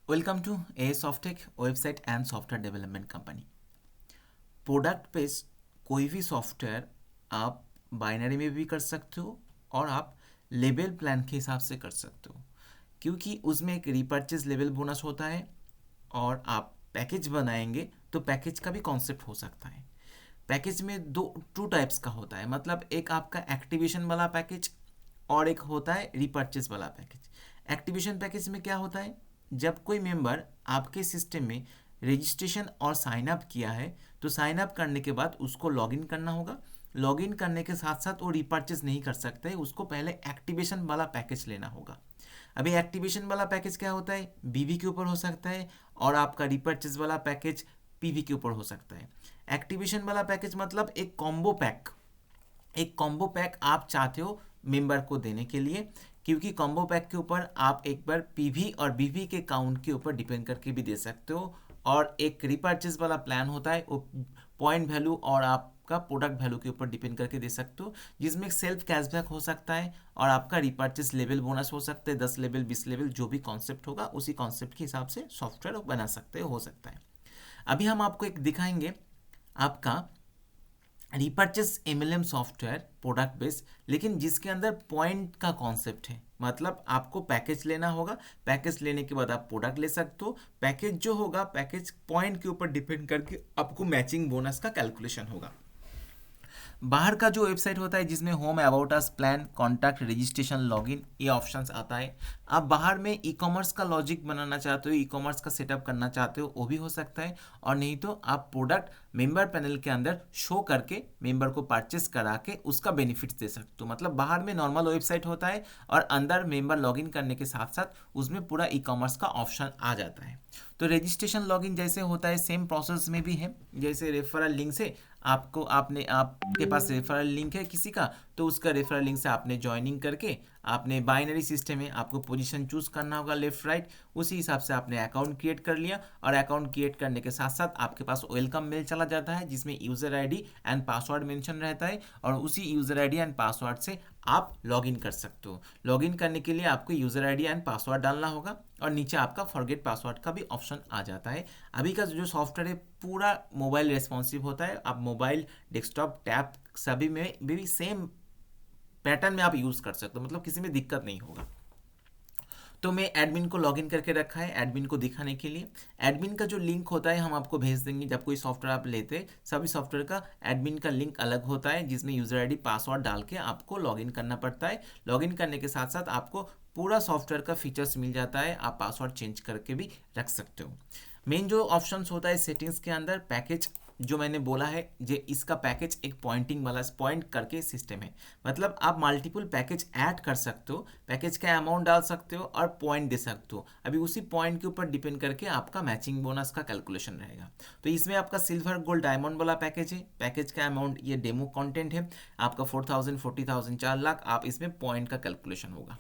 Welcome to a Softech website and software development company. Product base कोई भी software आप binary में भी कर सकते हो और आप लेवल प्लान के हिसाब से कर सकते हो, क्योंकि उसमें एक रीपर्चेज लेवल बोनस होता है और आप पैकेज बनाएंगे तो पैकेज का भी कॉन्सेप्ट हो सकता है। पैकेज में टू टाइप्स का होता है, मतलब एक आपका एक्टिवेशन वाला पैकेज और एक होता है रीपर्चेज वाला पैकेज। एक्टिवेशन पैकेज में क्या होता है, जब कोई मेंबर आपके सिस्टम में रजिस्ट्रेशन और साइन अप किया है तो साइन अप करने के बाद उसको लॉगिन करना होगा। लॉगिन करने के साथ साथ वो रीपर्चेज नहीं कर सकते, उसको पहले एक्टिवेशन वाला पैकेज लेना होगा। अभी एक्टिवेशन वाला पैकेज क्या होता है, बीवी के ऊपर हो सकता है और आपका रीपर्चेज वाला पैकेज पीवी के ऊपर हो सकता है। एक्टिवेशन वाला पैकेज मतलब एक कॉम्बो पैक आप चाहते हो मेंबर को देने के लिए, क्योंकि कॉम्बो पैक के ऊपर आप एक बार पीवी और बीवी के काउंट के ऊपर डिपेंड करके भी दे सकते हो। और एक रिपर्चेज वाला प्लान होता है, वो पॉइंट वैल्यू और आपका प्रोडक्ट वैल्यू के ऊपर डिपेंड करके दे सकते हो, जिसमें सेल्फ कैशबैक हो सकता है और आपका रिपर्चेज लेवल बोनस हो सकता है, 10 लेवल 20 लेवल जो भी कॉन्सेप्ट होगा उसी कॉन्सेप्ट के हिसाब से सॉफ्टवेयर बना सकते हो सकता है। अभी हम आपको एक दिखाएंगे आपका repurchase MLM software product base, लेकिन जिसके अंदर पॉइंट का कॉन्सेप्ट है। मतलब आपको पैकेज लेना होगा, पैकेज लेने के बाद आप प्रोडक्ट ले सकते हो। पैकेज जो होगा, पैकेज पॉइंट के ऊपर डिपेंड करके आपको मैचिंग बोनस का कैलकुलेशन होगा। बाहर का जो वेबसाइट होता है जिसमें home, about us, plan, contact, registration, login, ये ऑप्शंस आता है। आप बाहर में ई कॉमर्स का लॉजिक बनाना चाहते हो, ई कॉमर्स का सेटअप करना चाहते हो, वो भी हो सकता है। और नहीं तो आप प्रोडक्ट मेंबर पैनल के अंदर शो करके मेंबर को परचेस करा के उसका बेनिफिट्स दे सकते हो। मतलब बाहर में नॉर्मल वेबसाइट होता है और अंदर मेंबर लॉगिन करने के साथ साथ उसमें पूरा ई कॉमर्स का ऑप्शन आ जाता है। तो रजिस्ट्रेशन लॉगिन जैसे होता है सेम प्रोसेस में भी है। जैसे रेफरल लिंक से आपके पास रेफरल लिंक है किसी का, तो उसका रेफरल लिंक से आपने ज्वाइनिंग करके आपने बाइनरी सिस्टम में आपको पोजीशन चूज करना होगा लेफ्ट राइट, उसी हिसाब से आपने अकाउंट क्रिएट कर लिया। और अकाउंट क्रिएट करने के साथ साथ आपके पास वेलकम मेल चला जाता है जिसमें user ID and password mention रहता है और उसी यूज़र आईडी एंड पासवर्ड से आप लॉगिन कर सकते हो। लॉगिन करने के लिए आपको यूज़र आईडी एंड पासवर्ड डालना होगा और नीचे आपका फॉरगेट पासवर्ड का भी ऑप्शन आ जाता है। अभी का जो सॉफ्टवेयर है पूरा मोबाइल रेस्पॉन्सिव होता है। आप मोबाइल, डेस्कटॉप, टैब सभी में भी सेम पैटर्न में आप यूज़ कर सकते हो, मतलब किसी में दिक्कत नहीं होगा। तो मैं एडमिन को लॉगिन करके रखा है एडमिन को दिखाने के लिए। एडमिन का जो लिंक होता है हम आपको भेज देंगे। जब कोई सॉफ्टवेयर आप लेते हैं सभी सॉफ्टवेयर का एडमिन का लिंक अलग होता है जिसमें यूज़र आईडी पासवर्ड डाल के आपको लॉगिन करना पड़ता है। लॉगिन करने के साथ साथ आपको पूरा सॉफ्टवेयर का फीचर्स मिल जाता है, आप पासवर्ड चेंज करके भी रख सकते हो। मेन जो ऑप्शंस होता है सेटिंग्स के अंदर पैकेज जो मैंने बोला है, जे इसका पैकेज एक पॉइंटिंग वाला पॉइंट करके सिस्टम है। मतलब आप मल्टीपल पैकेज ऐड कर सकते हो, पैकेज का अमाउंट डाल सकते हो और पॉइंट दे सकते हो। अभी उसी पॉइंट के ऊपर डिपेंड करके आपका मैचिंग बोनस का कैलकुलेशन रहेगा। तो इसमें आपका सिल्वर, गोल्ड, डायमंड वाला पैकेज है। पैकेज का अमाउंट ये डेमो कंटेंट है आपका 4000, 40,000, 4 लाख। आप इसमें पॉइंट का कैलकुलेशन होगा।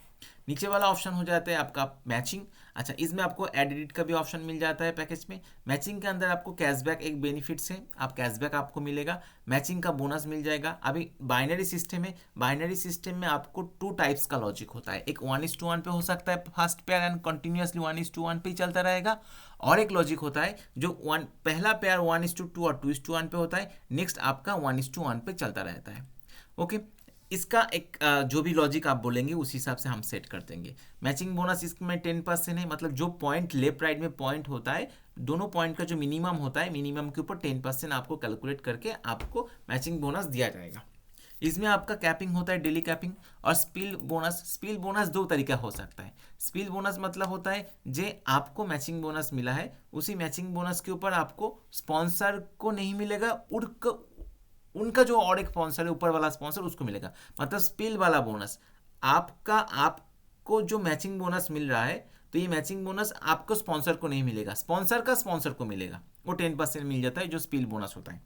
नीचे वाला ऑप्शन हो जाता है आपका मैचिंग। अच्छा, इसमें आपको एडिट का भी ऑप्शन मिल जाता है पैकेज में। मैचिंग के अंदर आपको कैशबैक एक बेनिफिट्स है, आप कैशबैक आपको मिलेगा, मैचिंग का बोनस मिल जाएगा। अभी बाइनरी सिस्टम है, बाइनरी सिस्टम में आपको टू टाइप्स का लॉजिक होता है। एक 1:1 पे हो सकता है फर्स्ट पेयर एंड कंटिन्यूसली 1:1 पे ही चलता रहेगा। और एक लॉजिक होता है जो पहला पेयर 1:2 और 2:1 पे होता है, नेक्स्ट आपका 1:1 पे चलता रहता है। ओके, इसका एक जो भी लॉजिक आप बोलेंगे उस हिसाब से हम सेट कर देंगे। मैचिंग बोनस इसमें 10% है, मतलब जो पॉइंट लेफ्ट राइट में पॉइंट होता है दोनों पॉइंट का जो मिनिमम होता है, मिनिमम के ऊपर 10% आपको कैलकुलेट करके आपको मैचिंग बोनस दिया जाएगा। इसमें आपका कैपिंग होता है डेली कैपिंग और स्पिल बोनस। स्पिल बोनस दो तरीका हो सकता है। स्पिल बोनस मतलब होता है जे आपको मैचिंग बोनस मिला है उसी मैचिंग बोनस के ऊपर आपको स्पॉन्सर को नहीं मिलेगा, उनका जो और एक स्पॉन्सर है ऊपर वाला स्पॉन्सर उसको मिलेगा। मतलब स्पिल वाला बोनस आपको जो मैचिंग बोनस मिल रहा है तो ये मैचिंग बोनस आपको स्पॉन्सर को नहीं मिलेगा, स्पॉन्सर का स्पॉन्सर को मिलेगा। वो 10% मिल जाता है जो स्पिल बोनस होता है।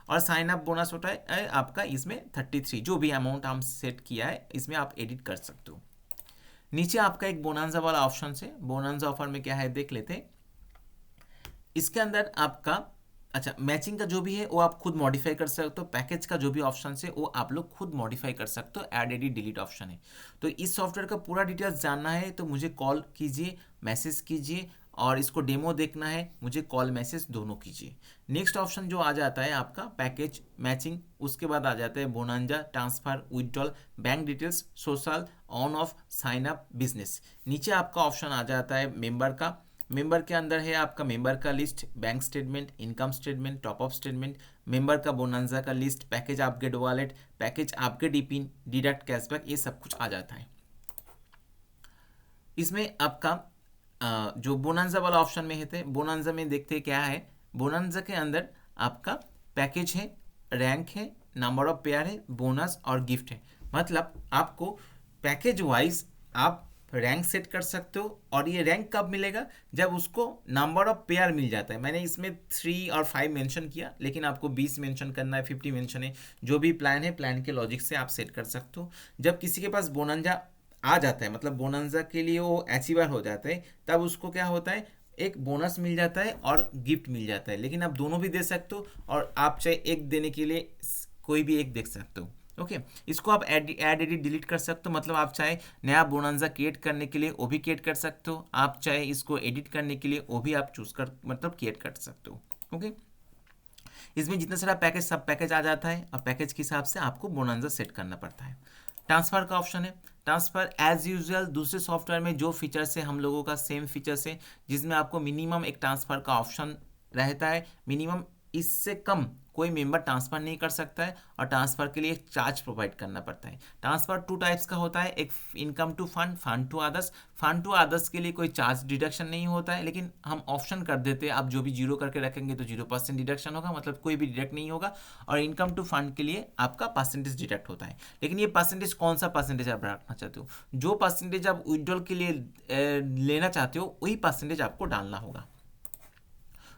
और साइन अप बोनस होता है आपका इसमें 33, जो भी अमाउंट हम सेट किया है इसमें आप एडिट कर सकते हो। नीचे आपका एक बोनांजा वाला ऑप्शन है। बोनांजा ऑफर में क्या है देख लेते हैं। इसके अंदर आपका अच्छा मैचिंग का जो भी है वो आप खुद मॉडिफाई कर सकते हो। पैकेज का जो भी ऑप्शन है वो आप लोग खुद मॉडिफाई कर सकते हो। ऐड एडिट डिलीट ऑप्शन है। तो इस सॉफ्टवेयर का पूरा डिटेल्स जानना है तो मुझे कॉल कीजिए, मैसेज कीजिए और इसको डेमो देखना है, मुझे कॉल मैसेज दोनों कीजिए। नेक्स्ट ऑप्शन जो आ जाता है आपका पैकेज मैचिंग, उसके बाद आ जाता है bonanza, transfer, withdrawal, bank details, social, on off, sign up, business. नीचे आपका ऑप्शन आ जाता है मेंबर का। मेंबर के अंदर है आपका मेंबर का list, bank statement, income statement, top up statement, member का बोनांजा का list, package upgrade wallet, package upgrade e pin, deduct cashback, ये सब कुछ आ जाता है। इसमें आपका जो बोनांजा वाला ऑप्शन में है, बोनांजा में देखते क्या है। बोनांजा के अंदर आपका पैकेज है, रैंक है, नंबर ऑफ पेयर है, बोनस और गिफ्ट है। मतलब आपको पैकेज वाइज आप रैंक सेट कर सकते हो, और ये रैंक कब मिलेगा, जब उसको नंबर ऑफ पेयर मिल जाता है। मैंने इसमें 3 और 5 मेंशन किया, लेकिन आपको 20 मेंशन करना है, 50 मेंशन है, जो भी प्लान है प्लान के लॉजिक से आप सेट कर सकते हो। जब किसी के पास बोनांजा आ जाता है, मतलब बोनंजा के लिए वो अचीवर हो जाता है, तब उसको क्या होता है, एक बोनस मिल जाता है और गिफ्ट मिल जाता है। लेकिन आप दोनों भी दे सकते हो, और आप चाहे एक देने के लिए कोई भी एक देख सकते हो। ओके, इसको आप ऐड एडिट डिलीट कर सकते हो, मतलब आप चाहे नया बोनंजा क्रिएट करने के लिए वो भी क्रिएट कर सकते हो, आप चाहे इसको एडिट करने के लिए वो भी आप चूज कर मतलब क्रिएट कर सकते हो। ओके, इसमें जितना सारा पैकेज सब पैकेज आ जाता है, और पैकेज के हिसाब से आपको बोनंजा सेट करना पड़ता है। ट्रांसफ़र का ऑप्शन है। ट्रांसफ़र एज यूजुअल दूसरे सॉफ्टवेयर में जो फीचर्स है हम लोगों का सेम फीचर्स है, जिसमें आपको मिनिमम एक ट्रांसफ़र का ऑप्शन रहता है। मिनिमम इससे कम कोई मेंबर ट्रांसफ़र नहीं कर सकता है, और ट्रांसफ़र के लिए एक चार्ज प्रोवाइड करना पड़ता है। ट्रांसफ़र 2 टाइप्स का होता है, एक income to fund, fund to others. Fund to others के लिए कोई चार्ज डिडक्शन नहीं होता है, लेकिन हम ऑप्शन कर देते हैं, आप जो भी जीरो करके रखेंगे तो 0% डिडक्शन होगा, मतलब कोई भी डिडक्ट नहीं होगा। और इनकम टू फंड के लिए आपका परसेंटेज डिडक्ट होता है। लेकिन ये परसेंटेज कौन सा परसेंटेज आप रखना चाहते हो, जो परसेंटेज आप विड्रॉल के लिए लेना चाहते हो वही परसेंटेज आपको डालना होगा।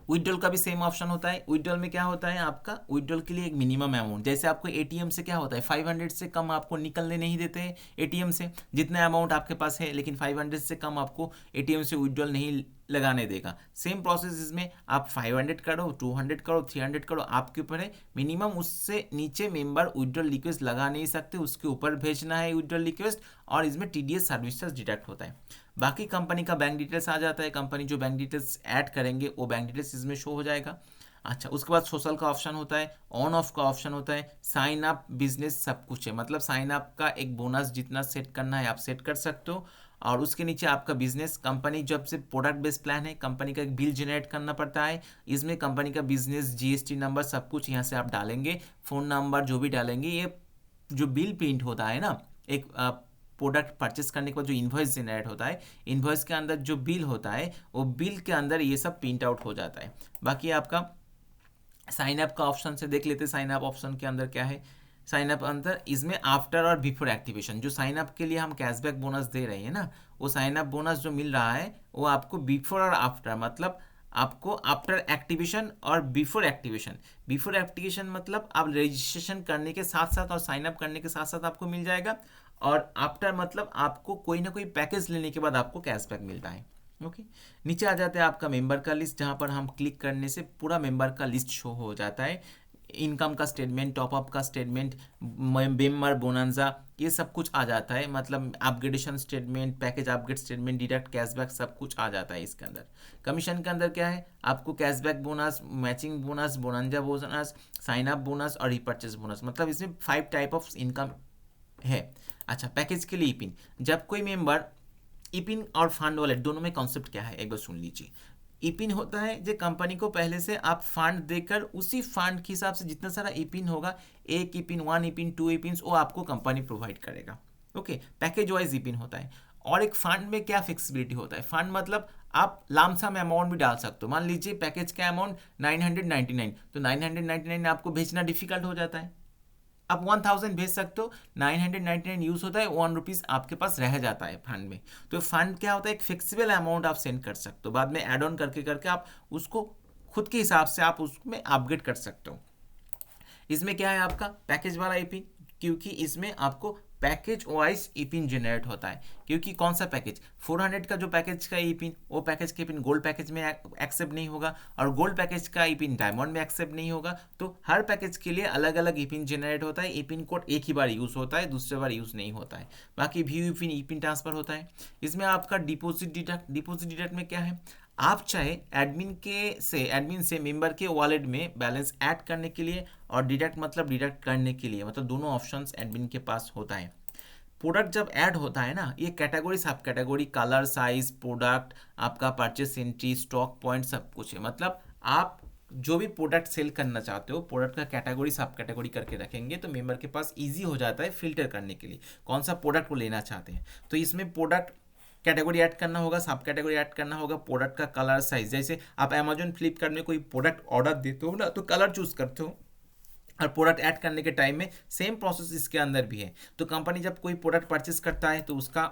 विड्रॉल का भी सेम ऑप्शन होता है। विड्रॉल में क्या होता है, आपका विड्रॉल के लिए एक मिनिमम अमाउंट, जैसे आपको एटीएम से क्या होता है 500 से कम आपको निकलने नहीं देते हैं एटीएम से, जितना अमाउंट आपके पास है, लेकिन 500 से कम आपको एटीएम से विड्रॉल नहीं लगाने देगा। सेम प्रोसेस इसमें, आप 500 करो, 200 करो, 300 करो, आपके ऊपर है। मिनिमम उससे नीचे मेंबर विड्रॉल रिक्वेस्ट लगा नहीं सकते, उसके ऊपर भेजना है विड्रॉल रिक्वेस्ट, और इसमें टीडीएस सर्विसेज डिडक्ट होता है। बाकी कंपनी का बैंक डिटेल्स आ जाता है, कंपनी जो बैंक डिटेल्स ऐड करेंगे वो बैंक डिटेल्स इसमें शो हो जाएगा। अच्छा, उसके बाद सोशल का ऑप्शन होता है, ऑन ऑफ का ऑप्शन होता है, साइन अप, बिजनेस, सब कुछ है। मतलब साइन अप का एक बोनस जितना सेट करना है आप सेट कर सकते हो, और उसके नीचे आपका बिजनेस, कंपनी जब से प्रोडक्ट बेस्ड प्लान है, कंपनी का एक बिल जनरेट करना पड़ता है। इसमें कंपनी का बिजनेस, जीएसटी नंबर, सब कुछ यहाँ से आप डालेंगे, फ़ोन नंबर जो भी डालेंगे। ये जो बिल प्रिंट होता है ना, एक प्रोडक्ट परचेस करने के बाद जो इन्वॉइस जनरेट होता है, इन्वॉइस के अंदर जो बिल होता है, वो बिल के अंदर ये सब प्रिंट आउट हो जाता है। बाकी आपका साइन अप का ऑप्शन से देख लेते हैं, साइन अप ऑप्शन के अंदर क्या है। साइन अप अंदर इसमें आफ्टर और बिफोर एक्टिवेशन, जो साइन अप के लिए हम कैशबैक बोनस दे रहे हैं ना, वो साइन अप बोनस जो मिल रहा है वो आपको बिफोर और आफ्टर, मतलब आपको आफ्टर एक्टिवेशन और बिफोर एक्टिवेशन। बिफोर एक्टिवेशन मतलब आप रजिस्ट्रेशन करने के साथ साथ और साइन अप करने के साथ साथ आपको मिल जाएगा, और आफ्टर मतलब आपको कोई ना कोई पैकेज लेने के बाद आपको कैशबैक मिलता है। ओके, नीचे आ जाता है आपका मेंबर का लिस्ट, जहाँ पर हम क्लिक करने से पूरा मेंबर का लिस्ट शो हो जाता है। इनकम का स्टेटमेंट, टॉपअप का स्टेटमेंट, मेंबर बोनंजा, ये सब कुछ आ जाता है। मतलब upgradation statement, package upgrade statement, deduct, cashback, सब कुछ आ जाता है इसके अंदर। कमीशन के अंदर क्या है, आपको cashback bonus, matching bonus, bonanza bonus, sign up bonus और रिपर्चेस बोनस, मतलब इसमें 5 टाइप ऑफ इनकम है। अच्छा, पैकेज के लिए ईपिन, जब कोई मेंबर ईपिन और फंड वॉलेट दोनों में कॉन्सेप्ट क्या है एक बार सुन लीजिए। ईपिन होता है जो कंपनी को पहले से आप फंड देकर उसी फंड के हिसाब से जितना सारा ईपिन होगा, एक ईपिन, 1 ईपिन, 2 ईपिन, वो आपको कंपनी प्रोवाइड करेगा। ओके, पैकेज वाइज ईपिन होता है। और एक फंड में क्या फ्लेक्सिबिलिटी होता है, फंड मतलब आप लामसम अमाउंट भी डाल सकते हो। मान लीजिए पैकेज का अमाउंट 999, तो 999 आपको भेजना डिफिकल्ट हो जाता है, आप 1000 भेज सकते हो, 999 यूज़ होता है, 1 रुपीज़ आपके पास रह जाता है फंड में। तो फंड क्या होता है, एक फिक्सिबल अमाउंट आप सेंड कर सकते हो, बाद में ऐड ऑन करके करके आप उसको खुद के हिसाब से आप उसमें अपग्रेड कर सकते हो। इसमें क्या है आपका पैकेज वाला ईपिन, क्योंकि इसमें आपको पैकेज वाइज ईपिन जनरेट होता है। क्योंकि कौन सा पैकेज, 400 का जो पैकेज का ईपिन, वो पैकेज का ईपिन गोल्ड पैकेज में एक्सेप्ट नहीं होगा, और गोल्ड पैकेज का ईपिन डायमंड में एक्सेप्ट नहीं होगा। तो हर पैकेज के लिए अलग अलग ईपिन जनरेट होता है। ईपिन कोड एक ही बार यूज़ होता है, दूसरे बार यूज़ नहीं होता है। बाकी व्यू ईपिन, ईपिन ट्रांसफर होता है। इसमें आपका डिपॉजिट डिडक्ट, डिपॉजिट डिडक्ट में क्या है, आप चाहे एडमिन से मेंबर के वॉलेट में बैलेंस ऐड करने के लिए और डिडक्ट मतलब डिडक्ट करने के लिए, मतलब दोनों ऑप्शंस एडमिन के पास होता है। प्रोडक्ट जब ऐड होता है ना, ये कैटेगरी सब कैटेगरी, कलर, साइज, प्रोडक्ट, आपका परचेस एंट्री, स्टॉक पॉइंट, सब कुछ है। मतलब आप जो भी प्रोडक्ट सेल करना चाहते हो, प्रोडक्ट का कैटेगरी सब कैटेगरी करके रखेंगे तो मेंबर के पास इजी हो जाता है फिल्टर करने के लिए कौन सा प्रोडक्ट वो लेना चाहते हैं। तो इसमें प्रोडक्ट कैटेगरी ऐड करना होगा, सब कैटेगरी ऐड करना होगा, प्रोडक्ट का कलर, साइज। जैसे आप अमेजोन फ्लिपकार्ट में कोई प्रोडक्ट ऑर्डर देते हो ना, तो कलर चूज करते हो, और प्रोडक्ट ऐड करने के टाइम में सेम प्रोसेस इसके अंदर भी है। तो कंपनी जब कोई प्रोडक्ट परचेस करता है तो उसका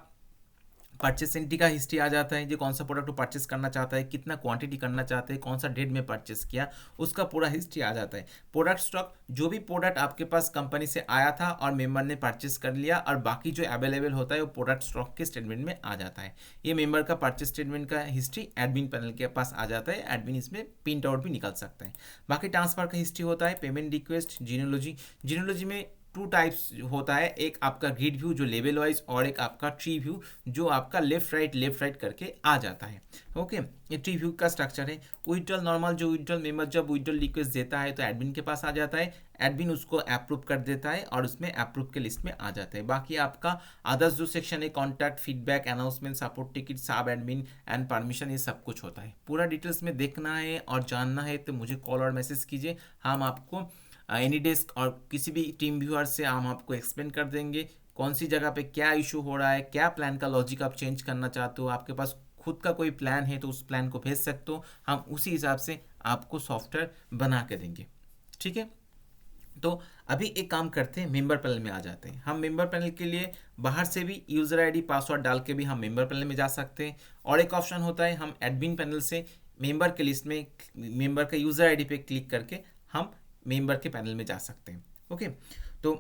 परचेस एंट्री का हिस्ट्री आ जाता है, जो कौन सा प्रोडक्ट वो परचेस करना चाहता है, कितना क्वांटिटी करना चाहते हैं, कौन सा डेट में परचेस किया, उसका पूरा हिस्ट्री आ जाता है। प्रोडक्ट स्टॉक, जो भी प्रोडक्ट आपके पास कंपनी से आया था और मेंबर ने परचेस कर लिया, और बाकी जो अवेलेबल होता है वो प्रोडक्ट स्टॉक के स्टेटमेंट में आ जाता है। ये मेंबर का परचेस स्टेटमेंट का हिस्ट्री एडमिन पैनल के पास आ जाता है। एडमिन इसमें प्रिंट आउट भी निकाल सकता है। बाकी ट्रांसफर का हिस्ट्री होता है, पेमेंट रिक्वेस्ट, जीनोलॉजी। जीनोलॉजी में टू टाइप्स होता है, एक आपका ग्रिड व्यू जो लेवल वाइज, और एक आपका ट्री व्यू जो आपका लेफ्ट राइट करके आ जाता है। ओके, ये ट्री व्यू का स्ट्रक्चर है। विड्रॉल नॉर्मल, जो विड्रॉल मेंबर जब विड्रॉल रिक्वेस्ट देता है तो एडमिन के पास आ जाता है, एडमिन उसको अप्रूव कर देता है और उसमें अप्रूव के लिस्ट में आ जाता है। बाकी आपका अदर्स जो सेक्शन है, contact, feedback, announcement, support ticket, सब एडमिन एंड परमिशन, ये सब कुछ होता है। पूरा डिटेल्स में देखना है और जानना है तो मुझे कॉल और मैसेज कीजिए, हम आपको एनी डेस्क और किसी भी टीम व्यूअर से हम आपको एक्सप्लेन कर देंगे कौन सी जगह पे क्या इशू हो रहा है, क्या प्लान का लॉजिक आप चेंज करना चाहते हो। आपके पास खुद का कोई प्लान है तो उस प्लान को भेज सकते हो, हम उसी हिसाब से आपको सॉफ्टवेयर बना के देंगे। ठीक है, तो अभी एक काम करते हैं, मेंबर पैनल में आ जाते हैं। हम मेंबर पैनल के लिए बाहर से भी यूज़र आईडी पासवर्ड डाल के भी हम मेंबर पैनल में जा सकते हैं, और एक ऑप्शन होता है हम एडमिन पैनल से मेंबर के लिस्ट में मेंबर का यूज़र आईडी पे क्लिक करके हम मेंबर के पैनल में जा सकते हैं। ओके, तो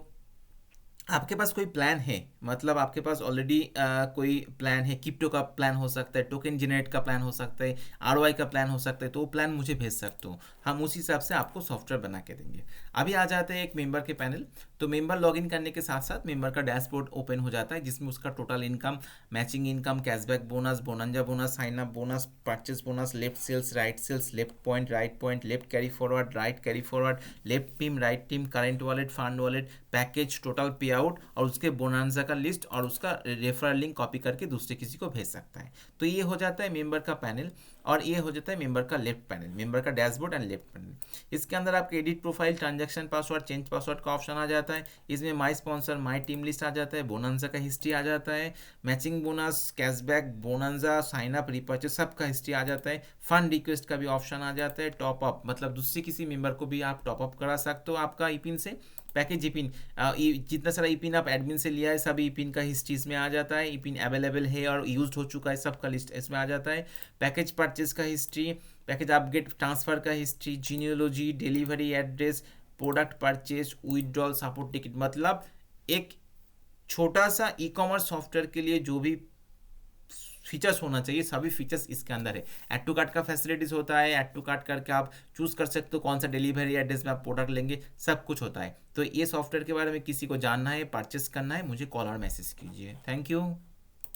आपके पास कोई प्लान है, मतलब आपके पास ऑलरेडी कोई प्लान है, क्रिप्टो का प्लान हो सकता है, टोकन जनरेट का प्लान हो सकता है, आरओआई का प्लान हो सकता है, तो वो प्लान मुझे भेज सकते हो, हम उसी हिसाब से आपको सॉफ्टवेयर बना के देंगे। अभी आ जाते हैं एक मेंबर के पैनल। तो मेंबर लॉगिन करने के साथ साथ मेंबर का डैशबोर्ड ओपन हो जाता है, जिसमें उसका total income, matching income, cashback bonus, bonanza bonus, sign up bonus, purchase bonus, left sales, left point, right point, left carry forward, right carry forward, left team, right team, current wallet, fund wallet, package, total pay out, और उसके bonanza का list, और उसका referral link copy करके दूसरे किसी को भेज सकता है। तो ये हो जाता है मेंबर का पैनल, और ये हो जाता है मेंबर का लेफ्ट पैनल, मेंबर का डैशबोर्ड एंड लेफ्ट पैनल। इसके अंदर आपके edit profile, transaction password, change password का ऑप्शन आ जाता है। इसमें my sponsor, my team list आ जाता है, बोनांजा का हिस्ट्री आ जाता है, matching bonus, cashback, bonanza, sign up, repurchase, सब का हिस्ट्री आ जाता है। फंड रिक्वेस्ट का भी ऑप्शन आ जाता है। टॉप अप, मतलब दूसरे किसी मेंबर को भी आप टॉप अप करा सकते हो आपका ईपिन से। पैकेज ईपिन, जितना सारा ईपिन आप एडमिन से लिया है सब ईपिन का हिस्ट्री इसमें आ जाता है। ईपिन अवेलेबल है और यूज्ड हो चुका है सबका लिस्ट इसमें आ जाता है। पैकेज परचेज का हिस्ट्री, पैकेज अपग्रेड, ट्रांसफ़र का history, genealogy, delivery address, product purchase, withdrawal, support ticket. मतलब एक छोटा सा ई कॉमर्स सॉफ्टवेयर के लिए जो भी फीचर्स होना चाहिए सभी फीचर्स इसके अंदर है। ऐड टू कार्ट का फैसिलिटीज होता है, ऐड टू कार्ट करके आप चूज कर सकते हो कौन सा डिलीवरी एड्रेस में आप प्रोडक्ट लेंगे, सब कुछ होता है। तो ये सॉफ्टवेयर के बारे में किसी को जानना है, परचेस करना है, मुझे कॉल और मैसेज कीजिए। Thank you.